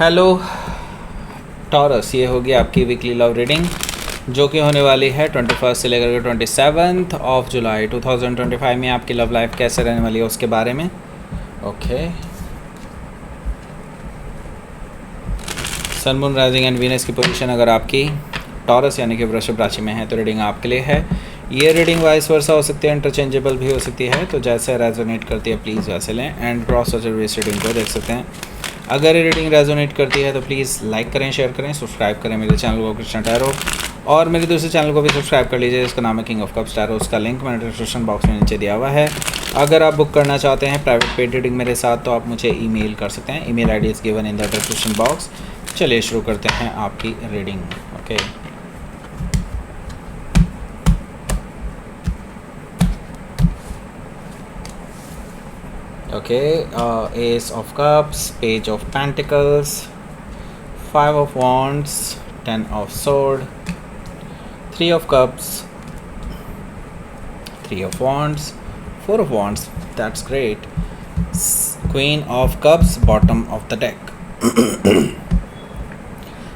Hello taurus, ये होगी आपकी वीकली लव रीडिंग जो कि होने वाली है 21 से लेकर के 27 ऑफ जुलाई 2025 में। आपकी लव लाइफ कैसे रहने वाली है उसके बारे में। Okay, sun moon rising and Venus की पोजीशन अगर आपकी टॉरस यानी कि वृषभ राशि में है तो रीडिंग आपके लिए है। ये रीडिंग वाइस वर्सा हो सकती है, इंटरचेंजेबल भी हो सकती है, तो जैसे रेजोनेट करती है प्लीज़ वैसे लें एंड क्रॉस सर्विस रीडिंग को देख सकते हैं। अगर ये रीडिंग रेजोनेट करती है तो प्लीज़ लाइक करें, शेयर करें, सब्सक्राइब करें मेरे चैनल को कृष्णा टैरो, और मेरे दूसरे चैनल को भी सब्सक्राइब कर लीजिए जिसका नाम है किंग ऑफ कप्स टैरो। उसका लिंक मैंने डिस्क्रिप्शन बॉक्स में नीचे दिया हुआ है। अगर आप बुक करना चाहते हैं प्राइवेट पेड रीडिंग मेरे साथ तो आप मुझे ईमेल कर सकते हैं। Email ID is given in the description box. चलिए शुरू करते हैं आपकी reading. Okay, Ace of Cups, Page of Pentacles, 5 of Wands, 10 of Sword, 3 of Cups, 3 of Wands, 4 of Wands, that's great, Queen of Cups, bottom of the deck।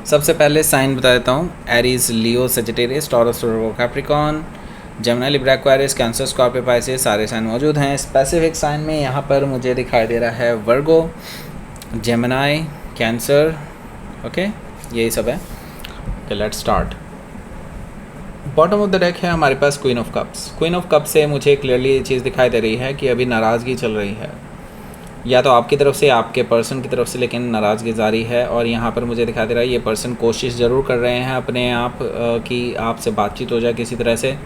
सबसे पहले sign बता देता हूँ, Aries, Leo, Sagittarius, Taurus, Capricorn, Gemini, Libra, Aquarius, Cancer, Scorpio, Pisces, सारे sign मौजूद हैं। Specific sign में यहाँ पर मुझे दिखाई दे रहा है वर्गो, जेमिनी, कैंसर। ओके, यही सब है। Okay, let's start. Bottom of the deck है हमारे पास queen of cups. Queen of cups से मुझे क्लियरली ये चीज़ दिखाई दे रही है कि अभी नाराज़गी चल रही है, या तो आपकी तरफ से आपके पर्सन की तरफ से, लेकिन नाराज़गी जारी है। और यहाँ पर मुझे दिखाई दे रहा है ये पर्सन कोशिश ज़रूर कर रहे हैं अपने आप की आपसे बातचीत हो जाए, किसी तरह से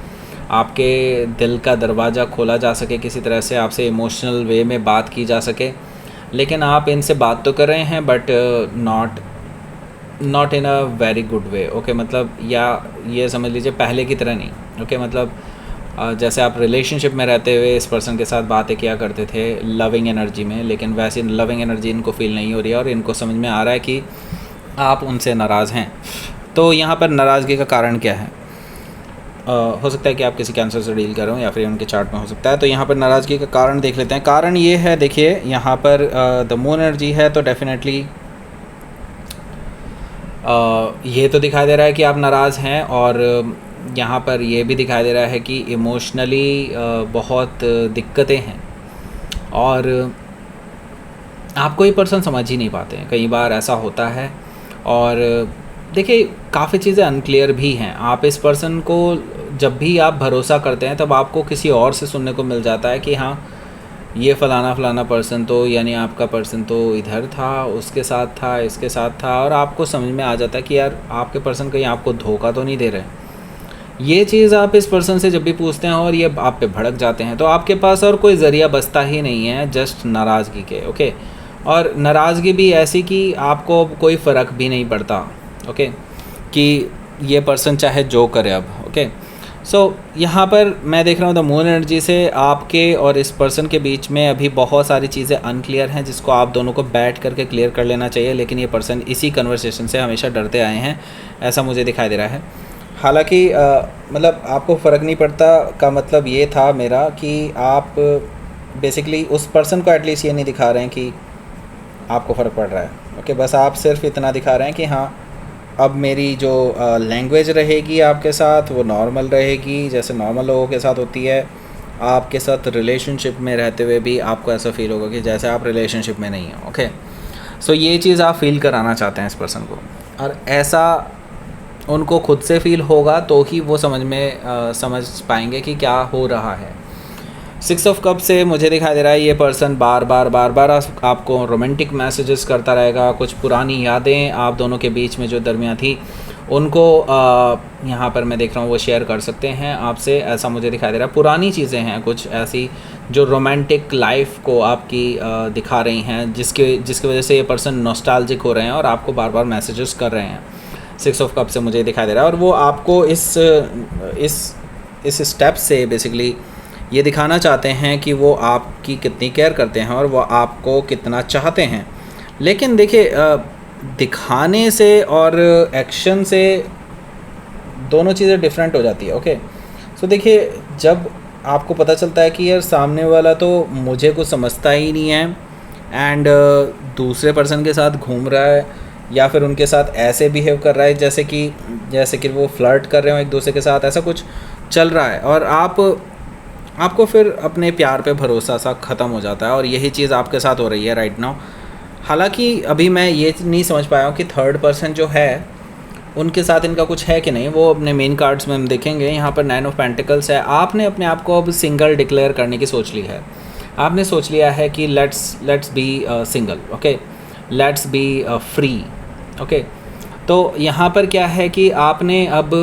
आपके दिल का दरवाज़ा खोला जा सके, किसी तरह से आपसे इमोशनल वे में बात की जा सके। लेकिन आप इनसे बात तो कर रहे हैं but not in a very good way. Okay, मतलब या ये समझ लीजिए पहले की तरह नहीं। ओके, मतलब जैसे आप रिलेशनशिप में रहते हुए इस पर्सन के साथ बातें किया करते थे लविंग एनर्जी में, लेकिन वैसी लविंग एनर्जी इनको फील नहीं हो रही है और इनको समझ में आ रहा है कि आप उनसे नाराज़ हैं। तो यहाँ पर नाराज़गी का कारण क्या है? हो सकता है कि आप किसी कैंसर से डील कर रहे हो या फिर उनके चार्ट में हो सकता है। तो यहाँ पर नाराज़गी का कारण देख लेते हैं। कारण ये है, देखिए यहाँ पर द मून एनर्जी है तो डेफिनेटली ये तो दिखाई दे रहा है कि आप नाराज़ हैं, और यहाँ पर ये भी दिखाई दे रहा है कि इमोशनली बहुत दिक्कतें हैं और आपको ये पर्सन समझ ही नहीं पाते हैं। कई बार ऐसा होता है। और देखिए काफ़ी चीज़ें अनक्लियर भी हैं। आप इस पर्सन को जब भी आप भरोसा करते हैं तब आपको किसी और से सुनने को मिल जाता है कि हाँ ये फ़लाना फ़लाना पर्सन तो, यानी आपका पर्सन तो इधर था, उसके साथ था, इसके साथ था, और आपको समझ में आ जाता है कि यार आपके पर्सन कहीं आपको धोखा तो नहीं दे रहे। ये चीज़ आप इस पर्सन से जब भी पूछते हैं और ये आप पे भड़क जाते हैं तो आपके पास और कोई ज़रिया बचता ही नहीं है जस्ट नाराज़गी के। ओके, और नाराज़गी भी ऐसी कि आपको कोई फ़र्क भी नहीं पड़ता। ओके, कि ये पर्सन चाहे जो करे अब। ओके, सो यहाँ पर मैं देख रहा हूँ द मून एनर्जी से आपके और इस पर्सन के बीच में अभी बहुत सारी चीज़ें अनक्लियर हैं जिसको आप दोनों को बैठ करके क्लियर कर लेना चाहिए। लेकिन ये पर्सन इसी कन्वर्सेशन से हमेशा डरते आए हैं, ऐसा मुझे दिखाई दे रहा है। हालांकि मतलब आपको फ़र्क नहीं पड़ता का मतलब ये था मेरा कि आप बेसिकली उस पर्सन को एटलीस्ट ये नहीं दिखा रहे हैं कि आपको फ़र्क पड़ रहा है। ओके, बस आप सिर्फ इतना दिखा रहे हैं कि हाँ अब मेरी जो लैंग्वेज रहेगी आपके साथ वो नॉर्मल रहेगी, जैसे नॉर्मल लोगों के साथ होती है। आपके साथ रिलेशनशिप में रहते हुए भी आपको ऐसा फील होगा कि जैसे आप रिलेशनशिप में नहीं हैं। ओके, सो ये चीज़ आप फील कराना चाहते हैं इस पर्सन को, और ऐसा उनको खुद से फील होगा तो ही वो समझ पाएंगे कि क्या हो रहा है। 6 ऑफ कप से मुझे दिखाई दे रहा है ये पर्सन बार बार आपको रोमांटिक मैसेजेस करता रहेगा। कुछ पुरानी यादें आप दोनों के बीच में जो दरमियान थी उनको यहाँ पर मैं देख रहा हूँ वो शेयर कर सकते हैं आपसे, ऐसा मुझे दिखाई दे रहा है। पुरानी चीज़ें हैं कुछ ऐसी जो रोमांटिक लाइफ को आपकी दिखा रही हैं, जिसकी वजह से ये पर्सन नॉस्टैल्जिक हो रहे हैं और आपको बार बार मैसेजेस कर रहे हैं। 6 ऑफ कप से मुझे दिखाई दे रहा है, और वो आपको इस स्टेप से बेसिकली ये दिखाना चाहते हैं कि वो आपकी कितनी केयर करते हैं और वो आपको कितना चाहते हैं। लेकिन देखिए दिखाने से और एक्शन से दोनों चीज़ें डिफरेंट हो जाती है। ओके, सो देखिए जब आपको पता चलता है कि यार सामने वाला तो मुझे कुछ समझता ही नहीं है एंड दूसरे पर्सन के साथ घूम रहा है या फिर उनके साथ ऐसे बिहेव कर रहा है जैसे कि वो फ्लर्ट कर रहे हो एक दूसरे के साथ, ऐसा कुछ चल रहा है और आपको फिर अपने प्यार पे भरोसा सा ख़त्म हो जाता है और यही चीज़ आपके साथ हो रही है राइट नाउ। हालांकि अभी मैं ये नहीं समझ पाया हूँ कि थर्ड पर्सन जो है उनके साथ इनका कुछ है कि नहीं, वो अपने मेन कार्ड्स में हम देखेंगे। यहाँ पर 9 ऑफ पेंटिकल्स है। आपने अपने आप को अब सिंगल डिक्लेयर करने की सोच ली है। आपने सोच लिया है कि let's be single, okay, let's be free, okay. तो यहाँ पर क्या है कि आपने अब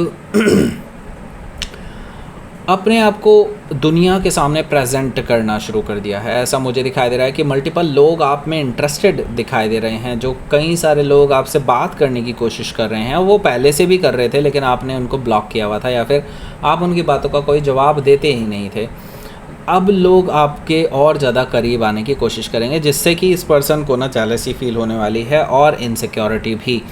अपने आप को दुनिया के सामने प्रेजेंट करना शुरू कर दिया है। ऐसा मुझे दिखाई दे रहा है कि मल्टीपल लोग आप में इंटरेस्टेड दिखाई दे रहे हैं। जो कई सारे लोग आपसे बात करने की कोशिश कर रहे हैं, वो पहले से भी कर रहे थे लेकिन आपने उनको ब्लॉक किया हुआ था या फिर आप उनकी बातों का कोई जवाब देते ही नहीं थे। अब लोग आपके और ज़्यादा करीब आने की कोशिश करेंगे, जिससे कि इस पर्सन को ना जेलसी फील होने वाली है और इनसिक्योरिटी भी।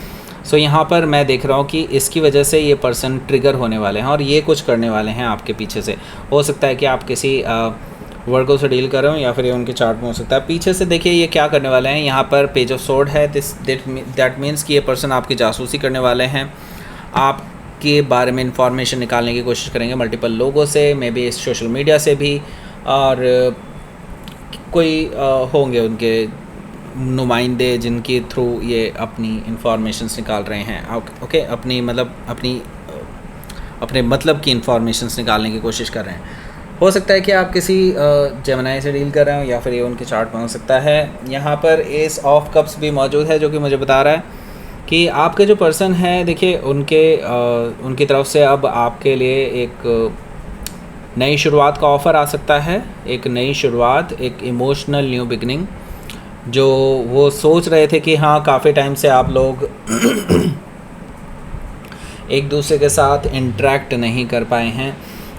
सो यहाँ पर मैं देख रहा हूँ कि इसकी वजह से ये पर्सन ट्रिगर होने वाले हैं और ये कुछ करने वाले हैं आपके पीछे से। हो सकता है कि आप किसी वर्गों से डील कर रहे हो या फिर ये उनके चार्ट में हो सकता है। पीछे से देखिए ये क्या करने वाले हैं। यहाँ पर पेज ऑफ सोर्ड है। दैट मीन्स कि ये पर्सन आपकी जासूसी करने वाले हैं, आपके बारे में इंफॉर्मेशन निकालने की कोशिश करेंगे मल्टीपल लोगों से, मे बी सोशल मीडिया से भी, और कोई होंगे उनके नुमाइंदे जिनके थ्रू ये अपनी इंफॉर्मेशंस निकाल रहे हैं, ओके, अपने मतलब की इंफॉर्मेशंस निकालने की कोशिश कर रहे हैं। हो सकता है कि आप किसी जेमिनी से डील कर रहे हो या फिर ये उनके चार्ट में हो सकता है। यहाँ पर एस ऑफ कप्स भी मौजूद है जो कि मुझे बता रहा है कि आपके जो पर्सन है, देखिए उनकी तरफ से अब आपके लिए एक नई शुरुआत का ऑफ़र आ सकता है। एक नई शुरुआत, एक इमोशनल न्यू बिगनिंग, जो वो सोच रहे थे कि हाँ काफ़ी टाइम से आप लोग एक दूसरे के साथ इंटरेक्ट नहीं कर पाए हैं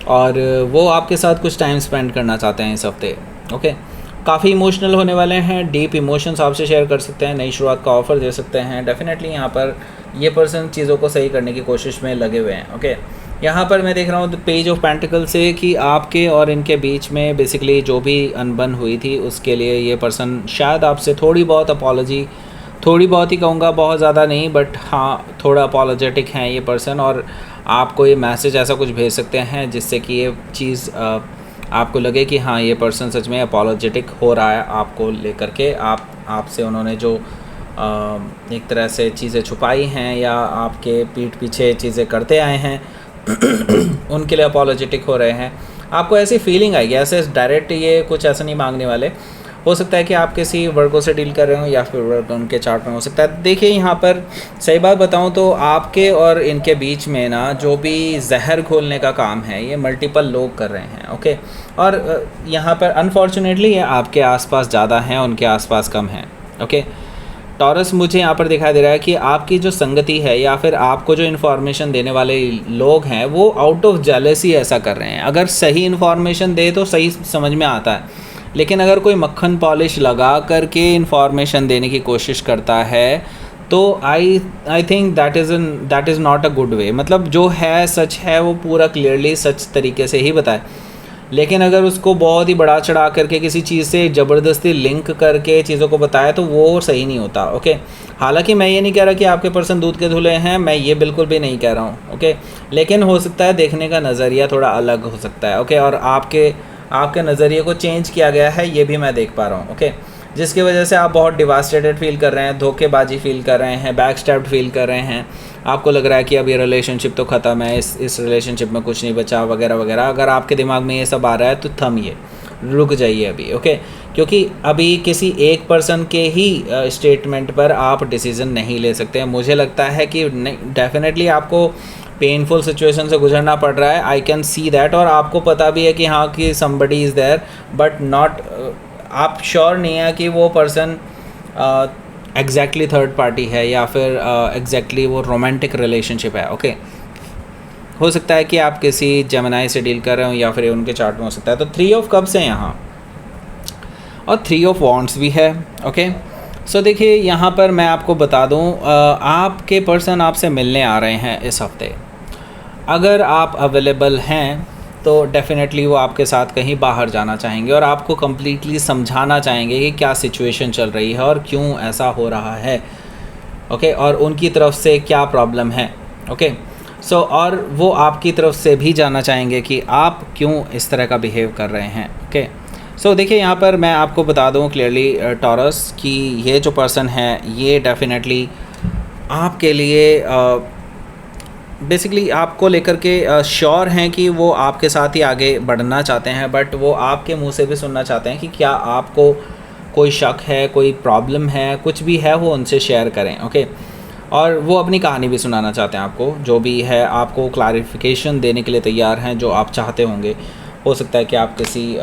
और वो आपके साथ कुछ टाइम स्पेंड करना चाहते हैं इस हफ्ते, ओके। काफ़ी इमोशनल होने वाले हैं, डीप इमोशंस आपसे शेयर कर सकते हैं, नई शुरुआत का ऑफ़र दे सकते हैं। डेफिनेटली यहाँ पर ये पर्सन चीज़ों को सही करने की कोशिश में लगे हुए हैं, ओके। यहाँ पर मैं देख रहा हूँ पेज ऑफ पेंटिकल से कि आपके और इनके बीच में बेसिकली जो भी अनबन हुई थी उसके लिए ये पर्सन शायद आपसे थोड़ी बहुत अपॉलॉजी, थोड़ी बहुत ही कहूँगा, बहुत ज़्यादा नहीं, बट हाँ थोड़ा अपॉलोजेटिक हैं ये पर्सन और आपको ये मैसेज ऐसा कुछ भेज सकते हैं जिससे कि ये चीज़ आपको लगे कि हाँ ये पर्सन सच में अपॉलोजेटिक हो रहा है आपको लेकर के। आपसे उन्होंने जो एक तरह से चीज़ें छुपाई हैं या आपके पीठ पीछे चीज़ें करते आए हैं उनके लिए अपॉलोजेटिक हो रहे हैं। आपको ऐसी फीलिंग आएगी, ऐसे डायरेक्ट ये कुछ ऐसा नहीं मांगने वाले। हो सकता है कि आप किसी वर्गों से डील कर रहे हो या फिर वर्ग उनके चार्ट में हो सकता है। देखिए यहाँ पर सही बात बताऊँ तो आपके और इनके बीच में ना जो भी जहर घोलने का काम है ये मल्टीपल लोग कर रहे हैं, ओके। और यहाँ पर अनफॉर्चुनेटली ये आपके आसपास ज़्यादा हैं, उनके आसपास कम हैं, ओके। टॉरस मुझे यहाँ पर दिखाई दे रहा है कि आपकी जो संगति है या फिर आपको जो इन्फॉर्मेशन देने वाले लोग हैं वो आउट ऑफ जेलसी ऐसा कर रहे हैं। अगर सही इन्फॉर्मेशन दे तो सही समझ में आता है, लेकिन अगर कोई मक्खन पॉलिश लगा करके इन्फॉर्मेशन देने की कोशिश करता है तो I think that is not a good way. मतलब जो है सच है वो पूरा क्लियरली सच तरीके से ही बताए, लेकिन अगर उसको बहुत ही बढ़ा चढ़ा करके किसी चीज़ से ज़बरदस्ती लिंक करके चीज़ों को बताया तो वो सही नहीं होता, ओके। हालांकि मैं ये नहीं कह रहा कि आपके पर्सन दूध के धुले हैं, मैं ये बिल्कुल भी नहीं कह रहा हूँ, ओके। लेकिन हो सकता है देखने का नज़रिया थोड़ा अलग हो सकता है, ओके। और आपके नज़रिए को चेंज किया गया है ये भी मैं देख पा रहा हूँ, ओके। जिसकी वजह से आप बहुत डिवास्टेटेड फील कर रहे हैं, धोखेबाजी फील कर रहे हैं, बैक स्टैब्ड फील कर रहे हैं। आपको लग रहा है कि अब ये रिलेशनशिप तो ख़त्म है, इस रिलेशनशिप में कुछ नहीं बचा वगैरह वगैरह। अगर आपके दिमाग में ये सब आ रहा है तो थमिए, रुक जाइए अभी, ओके। क्योंकि अभी किसी एक पर्सन के ही स्टेटमेंट पर आप डिसीज़न नहीं ले सकते हैं। मुझे लगता है कि डेफिनेटली आपको पेनफुल सिचुएशन से गुजरना पड़ रहा है, आई कैन सी दैट। और आपको पता भी है कि हाँ कि somebody is there, but not, आप श्योर नहीं है कि वो पर्सन एग्जैक्टली थर्ड पार्टी है या फिर एग्जैक्टली वो रोमांटिक रिलेशनशिप है, ओके। हो सकता है कि आप किसी जेमिनी से डील कर रहे हो या फिर उनके चार्ट में हो सकता है। तो 3 ऑफ कप्स है यहाँ और 3 ऑफ वॉन्ड्स भी है, ओके। सो देखिए यहाँ पर मैं आपको बता दूँ, आपके पर्सन आपसे मिलने आ रहे हैं इस हफ्ते। अगर आप अवेलेबल हैं तो डेफ़िनेटली वो आपके साथ कहीं बाहर जाना चाहेंगे और आपको कम्प्लीटली समझाना चाहेंगे कि क्या सिचुएशन चल रही है और क्यों ऐसा हो रहा है। ओके, और उनकी तरफ से क्या प्रॉब्लम है। ओके, सो और वो आपकी तरफ से भी जानना चाहेंगे कि आप क्यों इस तरह का बिहेव कर रहे हैं। ओके, सो देखिए यहाँ पर मैं आपको बता दूँ क्लियरली टॉरस कि ये जो पर्सन है ये डेफिनेटली आपके लिए बेसिकली आपको लेकर के श्योर हैं कि वो आपके साथ ही आगे बढ़ना चाहते हैं, बट वो आपके मुंह से भी सुनना चाहते हैं कि क्या आपको कोई शक है, कोई प्रॉब्लम है, कुछ भी है वो उनसे शेयर करें। ओके, और वो अपनी कहानी भी सुनाना चाहते हैं आपको, जो भी है आपको क्लैरिफिकेशन देने के लिए तैयार हैं जो आप चाहते होंगे। हो सकता है कि आप किसी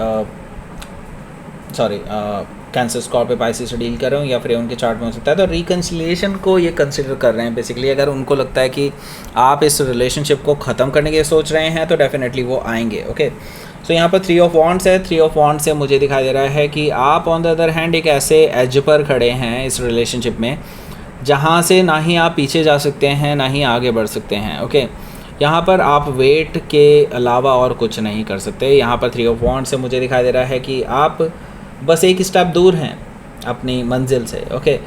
कैंसर स्कॉर्पियो पाइसेस से डील कर रहे हो या फिर उनके चार्ट में हो सकता है, तो रिकन्सिलिएशन को ये कंसिडर कर रहे हैं बेसिकली। अगर उनको लगता है कि आप इस रिलेशनशिप को ख़त्म करने के सोच रहे हैं तो डेफिनेटली वो आएंगे। ओके, सो यहाँ पर 3 ऑफ वॉन्ड्स है। 3 ऑफ वॉन्ड्स से मुझे दिखाई दे रहा है कि आप ऑन द अदर हैंड एक ऐसे एज पर खड़े हैं इस रिलेशनशिप में जहाँ से ना ही आप पीछे जा सकते हैं ना ही आगे बढ़ सकते हैं। ओके, यहाँ पर आप वेट के अलावा और कुछ नहीं कर सकते। यहाँ पर 3 ऑफ वॉन्ड्स से मुझे दिखाई दे रहा है कि आप बस एक स्टेप दूर हैं अपनी मंजिल से। ओके,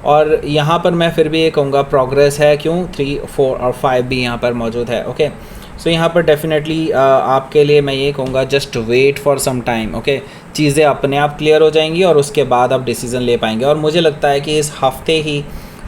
और यहाँ पर मैं फिर भी ये कहूँगा प्रोग्रेस है। क्यों? 3, 4 और 5 भी यहाँ पर मौजूद है। ओके, सो यहाँ पर डेफिनेटली आपके लिए मैं ये कहूँगा just wait for some time. Okay, चीज़ें अपने आप क्लियर हो जाएंगी और उसके बाद आप डिसीज़न ले पाएंगे, और मुझे लगता है कि इस हफ्ते ही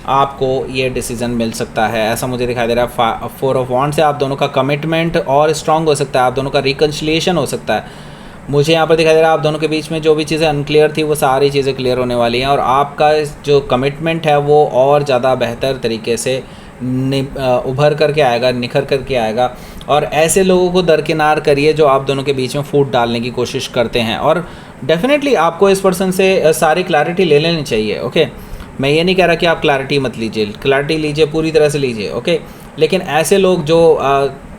आपको ये डिसीज़न मिल सकता है, ऐसा मुझे दिखाई दे रहा है। 4 ऑफ वॉन्ड्स से आप दोनों का कमिटमेंट और स्ट्रॉन्ग हो सकता है, आप दोनों का रिकन्सिलिएशन हो सकता है। मुझे यहाँ पर दिखाई दे रहा है आप दोनों के बीच में जो भी चीज़ें अनक्लियर थी वो सारी चीज़ें क्लियर होने वाली हैं, और आपका जो कमिटमेंट है वो और ज़्यादा बेहतर तरीके से उभर करके आएगा, निखर करके आएगा। और ऐसे लोगों को दरकिनार करिए जो आप दोनों के बीच में फूट डालने की कोशिश करते हैं, और डेफिनेटली आपको इस पर्सन से सारी क्लैरिटी ले लेनी चाहिए। ओके, मैं ये नहीं कह रहा कि आप क्लैरिटी मत लीजिए, क्लैरिटी लीजिए, पूरी तरह से लीजिए। ओके, लेकिन ऐसे लोग जो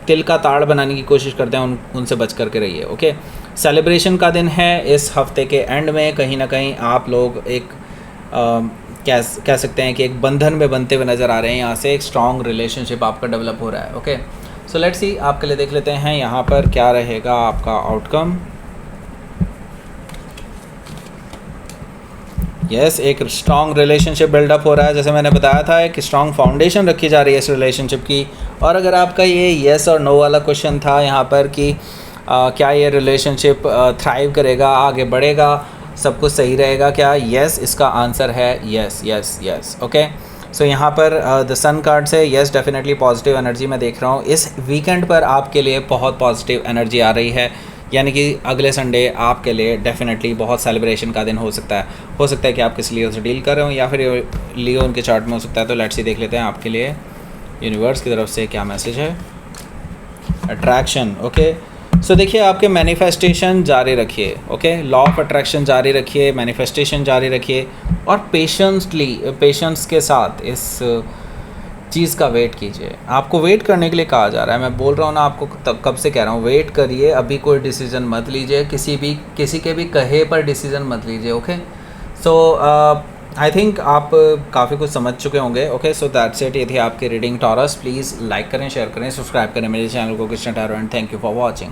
तिल का ताड़ बनाने की कोशिश करते हैं उनसे बच करके रहिए। ओके, सेलिब्रेशन का दिन है इस हफ्ते के एंड में, कहीं ना कहीं आप लोग एक कह सकते हैं कि एक बंधन में बनते हुए नज़र आ रहे हैं। यहाँ से एक स्ट्रॉन्ग रिलेशनशिप आपका डेवलप हो रहा है। ओके, सो लेट्स सी आपके लिए देख लेते हैं यहाँ पर क्या रहेगा आपका आउटकम। यस, एक स्ट्रॉन्ग रिलेशनशिप बिल्डअप हो रहा है, जैसे मैंने बताया था एक स्ट्रॉन्ग फाउंडेशन रखी जा रही है इस रिलेशनशिप की। और अगर आपका ये येस और नो वाला क्वेश्चन था यहाँ पर कि क्या ये रिलेशनशिप थ्राइव करेगा, आगे बढ़ेगा, सब कुछ सही रहेगा क्या? यस, इसका आंसर है यस यस यस। ओके, सो यहाँ पर द सन कार्ड से यस डेफिनेटली पॉजिटिव एनर्जी मैं देख रहा हूँ। इस वीकेंड पर आपके लिए बहुत पॉजिटिव एनर्जी आ रही है, यानी कि अगले संडे आपके लिए डेफिनेटली बहुत सेलिब्रेशन का दिन हो सकता है। हो सकता है कि आप किसी लियो से डील कर रहे हो या फिर लियो उनके चार्ट में हो सकता है। तो लेट्स सी देख लेते हैं आपके लिए यूनिवर्स की तरफ से क्या मैसेज है। अट्रैक्शन। ओके, सो देखिए आपके मैनिफेस्टेशन जारी रखिए। ओके, लॉ ऑफ अट्रैक्शन जारी रखिए, मैनिफेस्टेशन जारी रखिए, और पेशेंस के साथ इस चीज़ का वेट कीजिए। आपको वेट करने के लिए कहा जा रहा है, मैं बोल रहा हूँ ना आपको कब से कह रहा हूँ, वेट करिए, अभी कोई डिसीज़न मत लीजिए, किसी के भी कहे पर डिसीज़न मत लीजिए। ओके, सो आई थिंक आप काफ़ी कुछ समझ चुके होंगे। Okay, so that's it. ये थी आपकी रीडिंग टॉरस। प्लीज़ लाइक करें, शेयर करें, सब्सक्राइब करें मेरे चैनल को Krishna tarot, and thank you for watching.